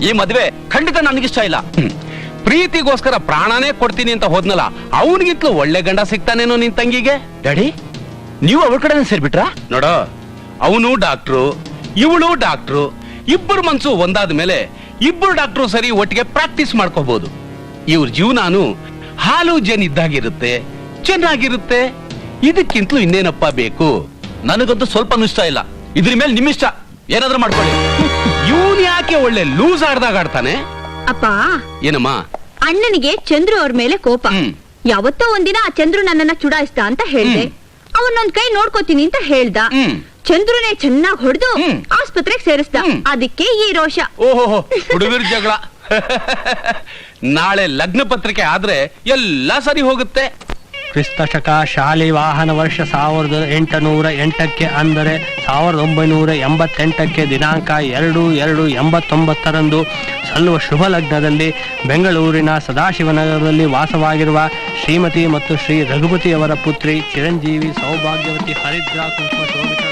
ಈ ಮದ್ವೆ ಖಂಡಿತ ನನಗಿಷ್ಟ ಇಲ್ಲ. ಪ್ರೀತಿಗೋಸ್ಕರ ಪ್ರಾಣನೇ ಕೊಡ್ತೀನಿ ಅಂತ ಹೋದ್ನಲ್ಲ, ಅವನಿಗಿಂತಲೂ ಒಳ್ಳೆ ಗಂಡ ಸಿಗ್ತಾನೇನೋ ನಿನ್ ತಂಗಿಗೆ. ಡ್ಯಾಡಿ, ನೀವು ಅವ್ರ ಕಡೆ ಸೇರ್ಬಿಟ್ರ? ನೋಡೋ, ಅವನು ಡಾಕ್ಟ್ರು, ಇವಳು ಡಾಕ್ಟ್ರು, ಇಬ್ಬರು ಮನ್ಸು ಒಂದಾದ ಮೇಲೆ ಇಬ್ಬರು ಡಾಕ್ಟ್ರು ಸರಿ ಒಟ್ಟಿಗೆ ಪ್ರಾಕ್ಟೀಸ್ ಮಾಡ್ಕೋಬಹುದು. ಇವ್ರ ಜೀವನಾನು ಹಾಲು ಜೇನ್ ಇದ್ದಾಗಿರುತ್ತೆ, ಚೆನ್ನಾಗಿರುತ್ತೆ. ಇದಕ್ಕಿಂತಲೂ ಇನ್ನೇನಪ್ಪ ಬೇಕು? ನನಗಂತೂ ಸ್ವಲ್ಪ ಇಷ್ಟ ಇಲ್ಲ. ಇದ್ರ ಮೇಲೆ ನಿಮ್ಮಿಷ್ಟ, ಏನಾದ್ರೂ ಮಾಡ್ಕೊಳ್ಳಿ. ಇವನ್ ಯಾಕೆ ಒಳ್ಳೆ ಲೂಸ್ ಆಡ್ದಾಗ ಆಡ್ತಾನೆ? ಅಪ್ಪ, ಏನಮ್ಮ? ಅಣ್ಣನಿಗೆ ಚಂದ್ರು ಅವ್ರ ಮೇಲೆ ಕೋಪ. ಯಾವತ್ತೋ ಒಂದಿನ ಆ ಚಂದ್ರು ನನ್ನನ್ನ ಚುಡಾಯಿಸ್ದ ಅಂತ ಹೇಳ್ದೆ. ಅವನೊಂದ್ ಕೈ ನೋಡ್ಕೋತೀನಿ ಅಂತ ಹೇಳ್ದ. ಚಂದ್ರುನೇ ಚೆನ್ನಾಗಿ ಹೊಡೆದು ಆಸ್ಪತ್ರೆಗೆ ಸೇರಿಸ್ದ. ಅದಕ್ಕೆ ಈ ರೋಷ. ಓಹೋ, ಹುಡುಗರ ಜಗಳ. ನಾಳೆ ಲಗ್ನ ಪತ್ರಿಕೆ ಆದ್ರೆ ಎಲ್ಲ ಸರಿ ಹೋಗುತ್ತೆ. ಕ್ರಿಸ್ತಶಕ ಶಾಲಿ ವಾಹನ ವರ್ಷ 1808 ಅಂದರೆ 1988 ದಿನಾಂಕ 2/2/89 ಸಲ್ಲುವ ಶುಭ ಲಗ್ನದಲ್ಲಿ ಬೆಂಗಳೂರಿನ ಸದಾಶಿವನಗರದಲ್ಲಿ ವಾಸವಾಗಿರುವ ಶ್ರೀಮತಿ ಮತ್ತು ಶ್ರೀ ರಘುಪತಿಯವರ ಪುತ್ರಿ ಚಿರಂಜೀವಿ ಸೌಭಾಗ್ಯವತಿ ಹರಿದ್ರಾ ಕುಂಕುಮ ಶೋಭಿತ